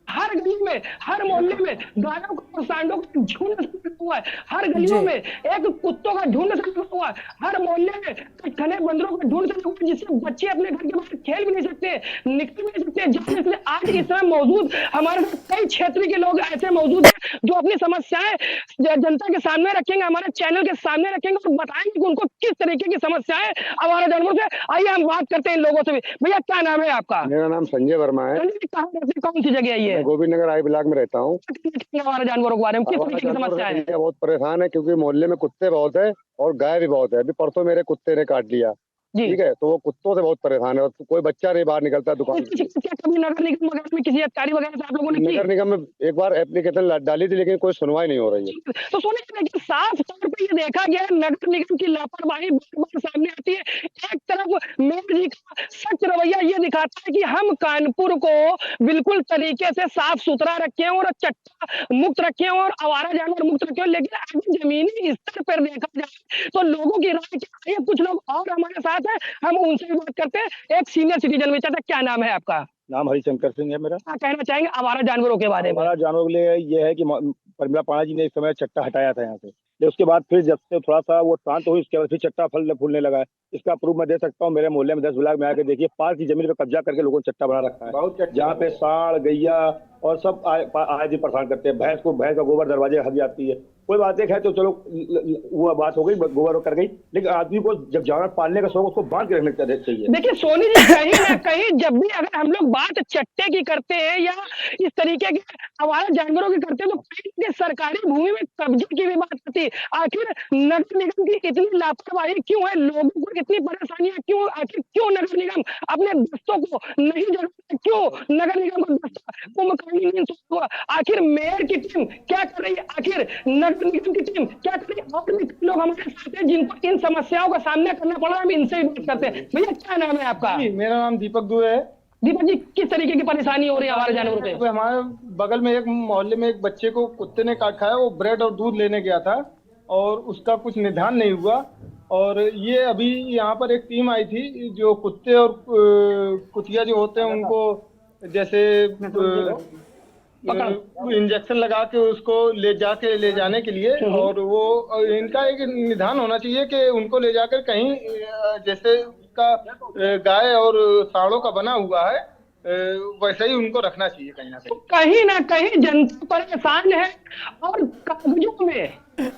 हर गली में, हर मोहल्ले में गायों और सांडों का झुंड लगा हुआ है, हर गलियों में एक कुत्तों का झुंड लगा हुआ है, हर मोहल्ले में घने बंदरों का झुंड लगा हुआ है, जिससे बच्चे अपने घर के बाहर खेल भी नहीं सकते, निकल भी नहीं सकते। इसलिए आज इस समय मौजूद हमारे कई क्षेत्र के लोग ऐसे मौजूद हैं जो अपनी समस्याएं जनता के सामने रखेंगे, हमारे चैनल के सामने रखेंगे और बताएंगे कि उनको किस तरीके की समस्याएं आवारा जानवरों से। आइए हम बात करते हैं इन लोगों से भी। भैया क्या नाम है आपका? मेरा नाम संजय वर्मा है। कौन सी जगह है ये? गोविंद नगर आई ब्लॉक में रहता हूँ। आवारा जानवरों के बारे में किस तरीके की समस्या है? बहुत परेशान है क्योंकि मोहल्ले में कुत्ते बहुत है और गाय भी बहुत है। अभी परसों मेरे कुत्ते ने काट लिया, ठीक है, तो वो कुत्तों से बहुत परेशान है और कोई बच्चा नहीं बाहर निकलता दुकान से। कभी नगर निगम वगैरह में किसी अधिकारी वगैरह से आप लोगों ने नगर निगम में एक बार एप्लीकेशन डाली थी लेकिन कोई सुनवाई नहीं हो रही है। तो सुनिए, लेकिन साफ तौर पे ये देखा गया है नगर निगम की लापरवाही बार सामने आती है। एक तरफ मेयर जी का सच रवैया ये दिखाता है कि हम कानपुर को बिल्कुल तरीके से साफ सुथरा रखें और चट्टा मुक्त रखें और आवारा जानवर मुक्त रखें, लेकिन अगर जमीनी स्तर पर देखा जाए तो लोगों की राय क्या है। कुछ लोग और हमारे साथ है, हम उनसे भी बात करते हैं। एक सीनियर सिटीजन में चाहता, क्या नाम है आपका? नाम हरिशंकर सिंह है मेरा। क्या कहना चाहेंगे आवारा जानवरों के बारे में? आवारा जानवरों के लिए ये है कि परमिला पाणा जी ने इस समय चट्टा हटाया था यहाँ से, लेकिन उसके बाद फिर जब से थोड़ा सा वो शांत हुई उसके बाद फिर चट्टा फूलने लगा है। इसका प्रूफ मैं दे सकता हूँ। मेरे मोहल्ले में 10 ब्लॉक में आके देखिए, पार्क की जमीन पे कब्जा करके लोगों ने चट्टा बना रखा है, जहाँ पे सांड गैया और सब आए दिन परेशान करते हैं। भैंस का गोबर दरवाजे हट जाती है। कोई बात एक है तो चलो वो बात हो गई, गोबर कर गई, लेकिन आदमी को जब जानवर पालने का शौक उसको बांध के रखना चाहिए। देखिए सोनी जी, कहीं ना कहीं जब भी अगर हम लोग बात चट्टे की करते हैं या इस तरीके के आवारा जानवरों की करते हैं तो कहीं सरकारी भूमि में कब्जे की भी बात आती है। आखिर नगर निगम की इतनी लापरवाही क्यों है? लोगों को इतनी परेशानियां क्यों? आखिर क्यों नगर निगम अपने दस्तों को नहीं जगाता? क्यों नगर निगम को दस्ता? आखिर मेयर की टीम क्या कर रही है? आखिर नगर निगम की टीम क्या कर रही है? और भी लोग हमारे साथ हैं जिनको इन समस्याओं का सामना करना पड़ रहा है, हम इनसे भी बात करते हैं। भैया क्या नाम है आपका? मेरा नाम दीपक दुबे है। दीपक जी, किस तरीके की परेशानी हो रही है आवारा जानवरों पे? हमारे बगल में एक मोहल्ले में एक बच्चे को कुत्ते ने काट खाया। वो ब्रेड और दूध लेने गया था और उसका कुछ निदान नहीं हुआ। और ये अभी यहाँ पर एक टीम आई थी जो कुत्ते और कुतिया जो होते हैं उनको जैसे इंजेक्शन लगा के उसको ले जाने के लिए, और वो इनका एक निदान होना चाहिए कि उनको ले जाकर कहीं जैसे का गाय और सांडों का बना हुआ है वैसे ही उनको रखना चाहिए। कहीं ना कहीं जनता परेशान है और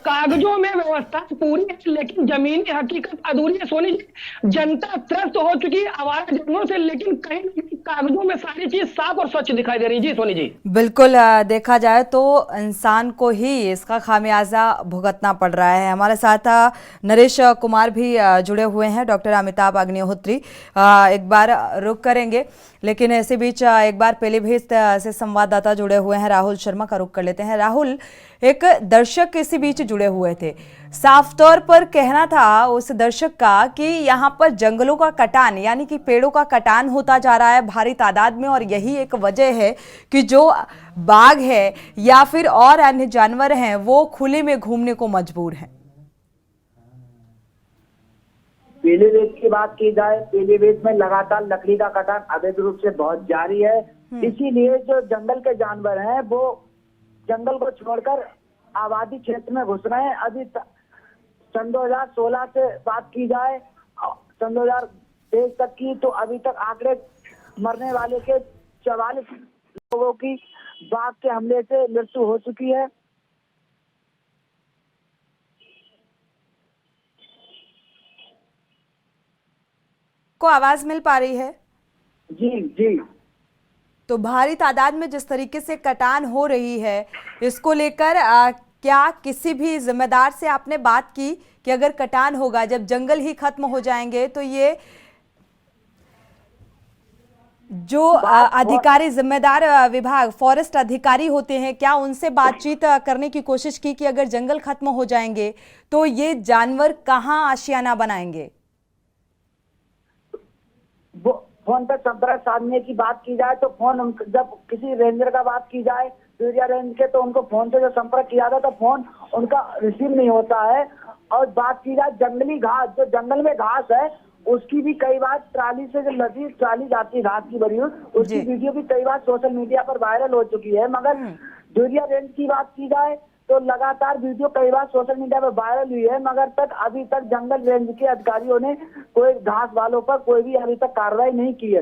कागजों में व्यवस्था पूरी है लेकिन जमीनी हकीकत अधूरी है। सोनी जी, जनता त्रस्त हो चुकी है आवारा जानवरों से, लेकिन कहीं ना कहीं कागजों में सारी चीज साफ और स्वच्छ दिखाई दे रही है। जी सोनी जी, बिल्कुल, देखा जाए तो इंसान को ही इसका खामियाजा भुगतना पड़ रहा है। हमारे साथ नरेश कुमार भी जुड़े हुए हैं, डॉक्टर अमिताभ अग्निहोत्री। एक बार रुक करेंगे, लेकिन इसी बीच एक बार पीलीभीत से संवाददाता जुड़े हुए हैं, राहुल शर्मा का रुख कर लेते हैं। राहुल, एक दर्शक इसी बीच जुड़े हुए थे, साफ तौर पर कहना था उस दर्शक का कि यहाँ पर जंगलों का कटान यानी कि पेड़ों का कटान होता जा रहा है भारी तादाद में, और यही एक वजह है कि जो बाघ है या फिर और अन्य जानवर हैं वो खुले में घूमने को मजबूर हैं। पीलीभीत की बात की जाए, पीलीभीत में लगातार लकड़ी का कटान अवैध रूप से बहुत जारी है। इसीलिए जो जंगल के जानवर हैं वो जंगल को छोड़कर आबादी क्षेत्र में घुस रहे हैं। अभी सन 2016 से बात की जाए सन 2023 तक की, तो अभी तक आंकड़े मरने वाले के 44 लोगों की बाघ के हमले से मृत्यु हो चुकी है। को आवाज मिल पा रही है? जी। तो भारी तादाद में जिस तरीके से कटान हो रही है, इसको लेकर क्या किसी भी जिम्मेदार से आपने बात की कि अगर कटान होगा, जब जंगल ही खत्म हो जाएंगे तो ये जो अधिकारी जिम्मेदार विभाग फॉरेस्ट अधिकारी होते हैं, क्या उनसे बातचीत करने की कोशिश की कि अगर जंगल खत्म हो जाएंगे तो ये जानवर कहाँ आशियाना बनाएंगे? फोन पर संपर्क साधने की बात की जाए तो फोन, जब किसी रेंजर का बात की जाए एरिया रेंज के, तो उनको फोन से जो संपर्क किया था तो फोन उनका रिसीव नहीं होता है। और बात की जाए जंगली घास, जो जंगल में घास है उसकी भी कई बार ट्राली से जो लदी ट्राली जाती है घास की भरी हुई, उसकी वीडियो भी कई बार सोशल मीडिया पर वायरल हो चुकी है। मगर डोरिया रेंज की बात की जाए तो लगातार वीडियो कई बार सोशल मीडिया पर वायरल हुई है, मगर अभी तक जंगल रेंज के अधिकारियों ने कोई घास वालों पर कोई भी अभी तक कार्रवाई नहीं की है।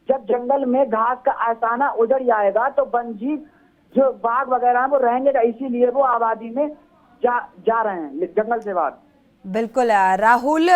जब जंगल में घास का आसाना उजड़ जाएगा तो वन्यजीव जो बाघ वगैरह वो रहेंगे, इसीलिए वो आबादी में जा रहे हैं जंगल से बाहर। बिल्कुल राहुल,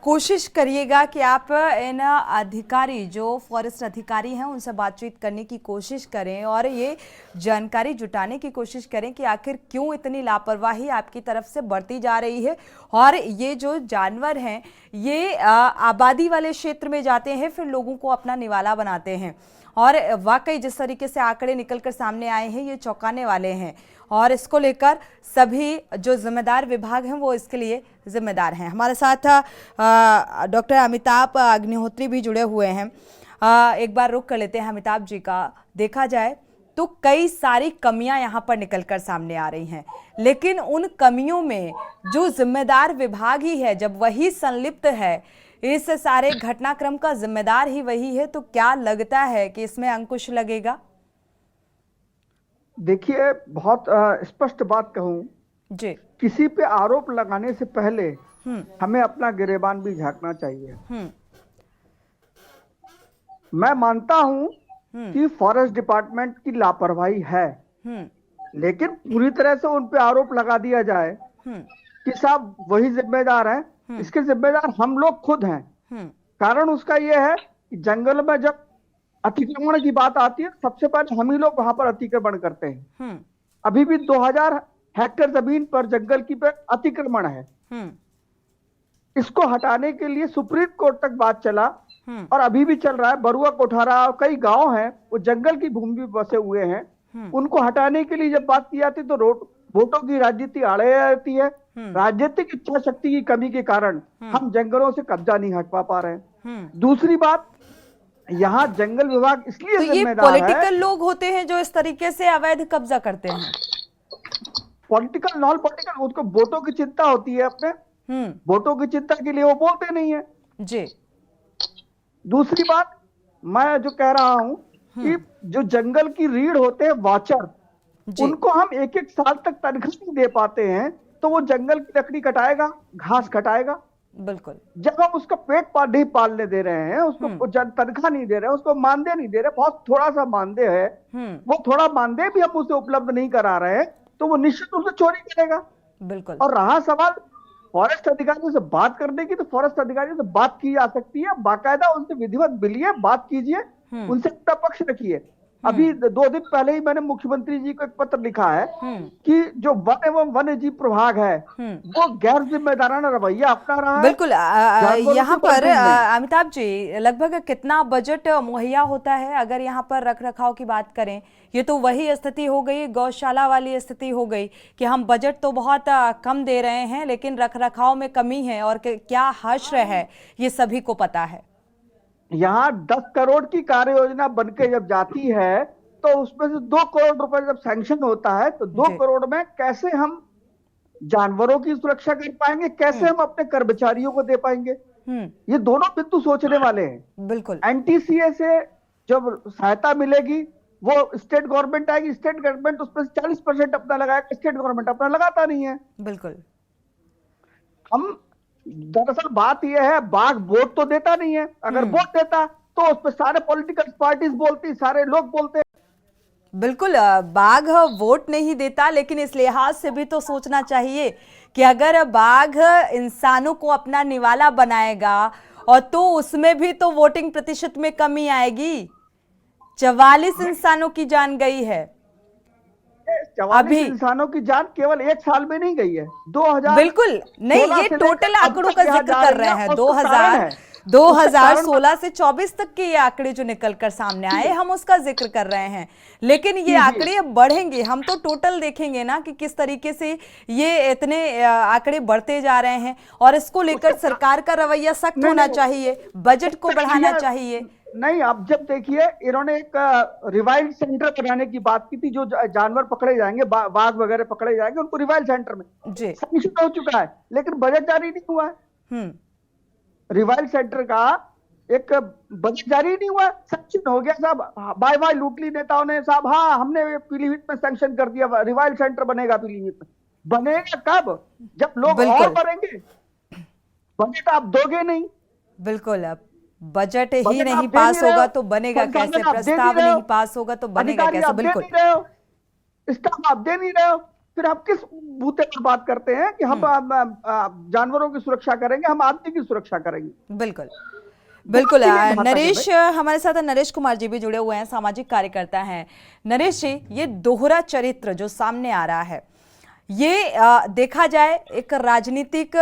कोशिश करिएगा कि आप इन अधिकारी जो फॉरेस्ट अधिकारी हैं उनसे बातचीत करने की कोशिश करें और ये जानकारी जुटाने की कोशिश करें कि आखिर क्यों इतनी लापरवाही आपकी तरफ से बढ़ती जा रही है और ये जो जानवर हैं ये आबादी वाले क्षेत्र में जाते हैं, फिर लोगों को अपना निवाला बनाते हैं। और वाकई जिस तरीके से आंकड़े निकलकर सामने आए हैं ये चौंकाने वाले हैं और इसको लेकर सभी जो जिम्मेदार विभाग हैं वो इसके लिए जिम्मेदार हैं। हमारे साथ डॉक्टर अमिताभ अग्निहोत्री भी जुड़े हुए हैं। एक बार रुक कर लेते हैं अमिताभ जी का। देखा जाए तो कई सारी कमियां यहाँ पर निकलकर सामने आ रही हैं, लेकिन उन कमियों में जो जिम्मेदार विभाग ही है, जब वही संलिप्त है, इस सारे घटनाक्रम का जिम्मेदार ही वही है, तो क्या लगता है कि इसमें अंकुश लगेगा? देखिए, बहुत स्पष्ट बात कहूं जी, किसी पे आरोप लगाने से पहले हमें अपना गिरेबान भी झांकना चाहिए। मैं मानता हूं कि फॉरेस्ट डिपार्टमेंट की लापरवाही है, लेकिन पूरी तरह से उन पे आरोप लगा दिया जाए कि साहब वही जिम्मेदार है, इसके जिम्मेदार हम लोग खुद हैं। कारण उसका यह है कि जंगल में जब अतिक्रमण की बात आती है सबसे पहले हम ही लोग वहां पर अतिक्रमण करते हैं। अभी भी 2000 हेक्टेयर जमीन पर जंगल की पे अतिक्रमण है। इसको हटाने के लिए सुप्रीम कोर्ट तक बात चला और अभी भी चल रहा है। बरुआ कोठारा कई गांव हैं वो जंगल की भूमि में बसे हुए हैं, उनको हटाने के लिए जब बात की जाती तो वोटों की राजनीति आड़े रहती है। राजनीतिक इच्छा शक्ति की कमी के कारण हम जंगलों से कब्जा नहीं हटवा पा रहे हैं। दूसरी बात, यहाँ जंगल विभाग इसलिए तो ये पॉलिटिकल लोग होते हैं जो इस तरीके से अवैध कब्जा करते हैं। पॉलिटिकल नॉन पॉलिटिकल, उसको वोटों की चिंता होती है, अपने वोटों की चिंता के लिए वो बोलते नहीं है जी। दूसरी बात, मैं जो कह रहा हूं कि जो जंगल की रीढ़ होते हैं वाचर, उनको हम एक एक साल तक तनख्वाह नहीं दे पाते हैं, तो वो जंगल की लकड़ी कटाएगा, घास कटाएगा। बिल्कुल। जब हम उसका पेट नहीं पालने दे रहे हैं, उसको तनख्वाह नहीं दे रहे हैं, उसको मानदेय नहीं दे रहे, बहुत थोड़ा सा मानदेय है, वो थोड़ा मानदेय भी हम उसे उपलब्ध नहीं करा रहे हैं, तो वो निश्चित रूप से चोरी करेगा। बिल्कुल। और रहा सवाल फॉरेस्ट अधिकारियों से बात करने की, तो फॉरेस्ट अधिकारियों से बात की जा सकती है, बाकायदा उनसे विधिवत मिलिए, बात कीजिए, उनसे अपना पक्ष रखिए। अभी 2 दिन पहले ही मैंने मुख्यमंत्री जी को एक पत्र लिखा है कि जो वन एवं वन्य जीव प्रभाग है वो गैर जिम्मेदाराना रवैया अपना रहा है। बिल्कुल। यहाँ पर अमिताभ जी, लगभग कितना बजट मुहैया होता है अगर यहाँ पर रख रखाव की बात करें? ये तो वही स्थिति हो गई, गौशाला वाली स्थिति हो गई कि हम बजट तो बहुत कम दे रहे हैं लेकिन रख रखाव में कमी है और क्या हश्र है ये सभी को पता है। यहाँ 10 करोड़ की कार्य योजना बनके जब जाती है तो उसमें से 2 करोड़ रुपए जब सैंक्शन होता है तो 2 करोड़ में कैसे हम जानवरों की सुरक्षा कर पाएंगे, कैसे हम अपने कर्मचारियों को दे पाएंगे, ये दोनों बिंदु सोचने वाले हैं। बिल्कुल। एनटीसीए से जब सहायता मिलेगी वो स्टेट गवर्नमेंट आएगी, स्टेट गवर्नमेंट उस पर 40% अपना लगाएगा, स्टेट गवर्नमेंट अपना लगाता नहीं है। बिल्कुल। हम दरअसल बात यह है, बाघ वोट तो देता नहीं है, अगर वोट देता तो उस पर सारे पॉलिटिकल पार्टीज बोलती, सारे लोग बोलते। बिल्कुल, बाघ वोट नहीं देता, लेकिन इस लिहाज से भी तो सोचना चाहिए कि अगर बाघ इंसानों को अपना निवाला बनाएगा और तो उसमें भी तो वोटिंग प्रतिशत में कमी आएगी। 44 इंसानों की जान गई है। 44 इंसानों की जान केवल 1 साल में नहीं गई है, 2000। बिल्कुल नहीं, ये टोटल आंकड़ों का जिक्र कर रहे हैं। 2016 से 24 तक के ये आंकड़े जो निकलकर सामने आए, हम उसका जिक्र कर रहे हैं। लेकिन ये आंकड़े बढ़ेंगे, हम तो टोटल देखेंगे ना कि किस तरीके से ये इतने आंकड़े बढ़ते जा रहे हैं और इसको लेकर सरकार का रवैया सख्त होना चाहिए, बजट को बढ़ाना चाहिए। नहीं, अब जब देखिए इन्होंने एक रिवाइल सेंटर बनाने की बात की थी, जो जानवर पकड़े जाएंगे, बाघ वगैरह पकड़े जाएंगे, उनको रिवाइल सेंटर में सैंक्शन हो चुका है, लेकिन बजट जारी नहीं हुआ है। रिवाइल सेंटर का एक बजट जारी नहीं हुआ, सैंक्शन हो गया साहब, बाय बाय लूट ली नेताओं ने साहब। हाँ, हमने पीलीभीत में सैंक्शन कर दिया, रिवाइल सेंटर बनेगा पीलीभीत में। बनेगा कब? जब लोग और मरेंगे। बजट आप दोगे नहीं। बिल्कुल, अब बजट ही नहीं पास होगा तो बनेगा कैसे? प्रस्ताव नहीं पास होगा तो बनेगा कैसे? बिल्कुल, स्टाफ आप दे नहीं रहे हो, फिर आप किस बूते पर बात करते हैं कि हम जानवरों की सुरक्षा करेंगे, हम आदमी की सुरक्षा करेंगे। बिल्कुल बिल्कुल। नरेश हमारे साथ नरेश कुमार जी भी जुड़े हुए हैं, सामाजिक कार्यकर्ता हैं। नरेश जी, ये दोहरा चरित्र जो सामने आ रहा है, ये देखा जाए एक राजनीतिक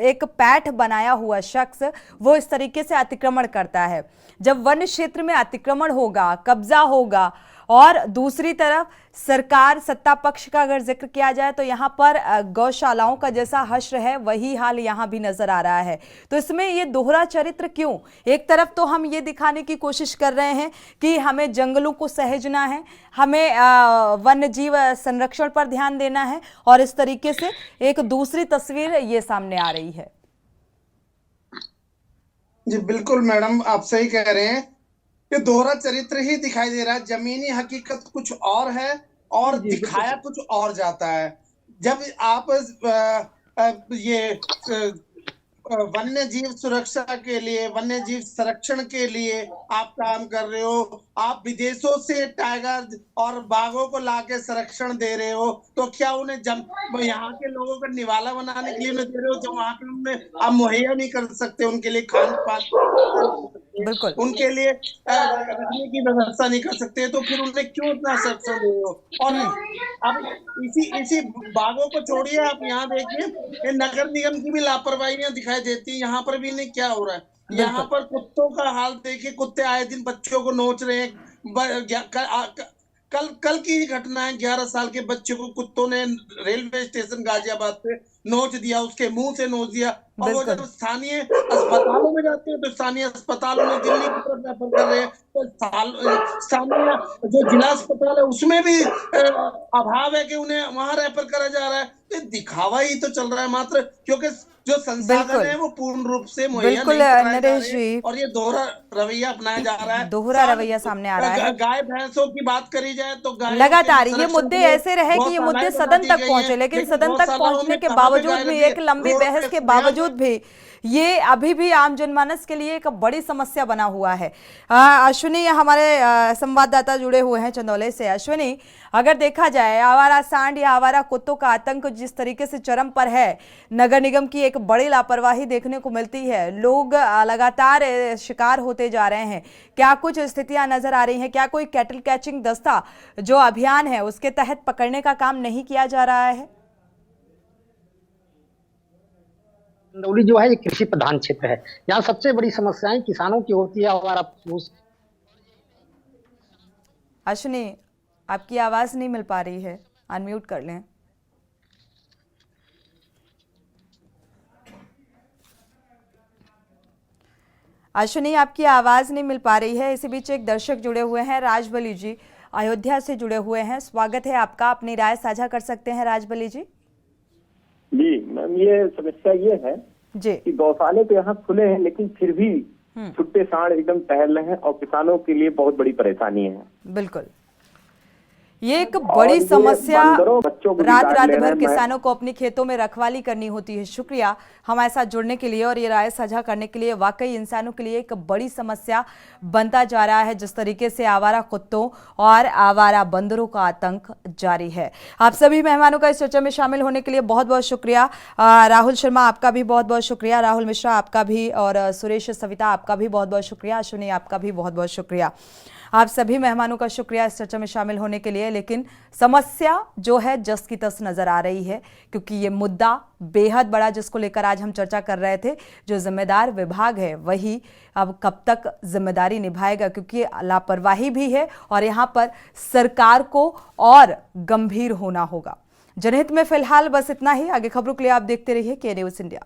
एक पैठ बनाया हुआ शख्स वो इस तरीके से अतिक्रमण करता है। जब वन क्षेत्र में अतिक्रमण होगा, कब्जा होगा, और दूसरी तरफ सरकार सत्ता पक्ष का अगर जिक्र किया जाए तो यहाँ पर गौशालाओं का जैसा हश्र है वही हाल यहाँ भी नजर आ रहा है। तो इसमें ये दोहरा चरित्र क्यों? एक तरफ तो हम ये दिखाने की कोशिश कर रहे हैं कि हमें जंगलों को सहेजना है, हमें वन्य जीव संरक्षण पर ध्यान देना है, और इस तरीके से एक दूसरी तस्वीर ये सामने आ रही है। जी बिल्कुल मैडम, आप सही कह रहे हैं। ये दोहरा चरित्र ही दिखाई दे रहा है। जमीनी हकीकत कुछ और है और दिखाया कुछ और जाता है। जब आप ये वन्य जीव सुरक्षा के लिए, वन्य जीव संरक्षण के लिए आप काम कर रहे हो, आप विदेशों से टाइगर और बाघों को लाके संरक्षण दे रहे हो, तो क्या उन्हें यहाँ के लोगों का निवाला बनाने के लिए उन्हें दे रहे हो? जो वहाँ पे उन्हें आप मुहैया नहीं कर सकते, उनके लिए खान पान, बिल्कुल उनके लिए रहने की व्यवस्था नहीं कर सकते, तो फिर उन्हें क्यों इतना संरक्षण दे रहे हो? और अब इसी बाघों को छोड़िए, आप यहाँ देखिए नगर निगम की भी लापरवाही दिखाई देती है। यहाँ पर भी इन्हें क्या हो रहा है? यहाँ पर कुत्तों का हाल देखिए, कुत्ते आए दिन बच्चों को नोच रहे हैं। कल की ही घटना है, 11 साल के बच्चे को कुत्तों ने रेलवे स्टेशन गाजियाबाद पे नोच दिया, उसके मुंह से नोच दिया। और वो जब स्थानीय अस्पतालों में जाते हैं तो स्थानीय अस्पतालों में दिल्ली की तरफ रेफर कर रहे हैं, तो स्थानीय जो जिला अस्पताल है उसमें भी अभाव है कि उन्हें वहां रेफर करा जा रहा है। तो दिखावा ही तो चल रहा है मात्र, क्योंकि जो संसाधन है वो पूर्ण रूप से मुहैया नहीं कराए जा रहे, और ये दोहरा रवैया अपनाया जा रहा है। दोहरा रवैया सामने आ रहा है। गाय भैंसों की बात करी जाए तो लगातार ये मुद्दे ऐसे रहे कि ये मुद्दे सदन तक पहुंचे, लेकिन सदन तक पहुंचने के बावजूद भी, एक लंबी बहस के बावजूद भी, ये अभी भी आम जनमानस के लिए एक बड़ी समस्या बना हुआ है। अश्विनी हमारे संवाददाता जुड़े हुए हैं चंदौली से। अश्विनी, अगर देखा जाए आवारा सांड या आवारा कुत्तों का आतंक जिस तरीके से चरम पर है, नगर निगम की एक बड़ी लापरवाही देखने को मिलती है, लोग लगातार शिकार होते जा रहे हैं, क्या कुछ स्थितियां नजर आ रही हैं? क्या कोई कैटल कैचिंग दस्ता जो अभियान है उसके तहत पकड़ने का काम नहीं किया जा रहा है? चंदौली जो है ये कृषि प्रधान क्षेत्र है। यहाँ सबसे बड़ी समस्याएं किसानों की होती है। हमारा अश्विनी, आपकी आवाज नहीं मिल पा रही है, अनम्यूट कर लें। अश्विनी, आपकी आवाज नहीं मिल पा रही है। इसी बीच एक दर्शक जुड़े हुए हैं, राजबली जी अयोध्या से जुड़े हुए हैं। स्वागत है आपका, अपनी राय साझा कर सकते हैं राजबली जी। जी मैम, ये समस्या ये है जी कि गौशाले तो यहाँ खुले हैं, लेकिन फिर भी छुट्टे सांड एकदम टहल रहे हैं और किसानों के लिए बहुत बड़ी परेशानी है। बिल्कुल, ये एक बड़ी समस्या, रात भर किसानों को अपनी खेतों में रखवाली करनी होती है। शुक्रिया हमारे साथ जुड़ने के लिए और ये राय साझा करने के लिए। वाकई इंसानों के लिए एक बड़ी समस्या बनता जा रहा है जिस तरीके से आवारा कुत्तों और आवारा बंदरों का आतंक जारी है। आप सभी मेहमानों का इस चर्चा में शामिल होने के लिए बहुत बहुत शुक्रिया। राहुल शर्मा आपका भी बहुत बहुत शुक्रिया, राहुल मिश्रा आपका भी, और सुरेश सविता आपका भी बहुत बहुत शुक्रिया, अश्विनी आपका भी बहुत बहुत शुक्रिया। आप सभी मेहमानों का शुक्रिया इस चर्चा में शामिल होने के लिए। लेकिन समस्या जो है जस की तस नजर आ रही है, क्योंकि ये मुद्दा बेहद बड़ा जिसको लेकर आज हम चर्चा कर रहे थे। जो जिम्मेदार विभाग है वही अब कब तक जिम्मेदारी निभाएगा, क्योंकि लापरवाही भी है और यहाँ पर सरकार को और गंभीर होना होगा। जनहित में फिलहाल बस इतना ही। आगे खबरों के लिए आप देखते रहिए के न्यूज़ इंडिया।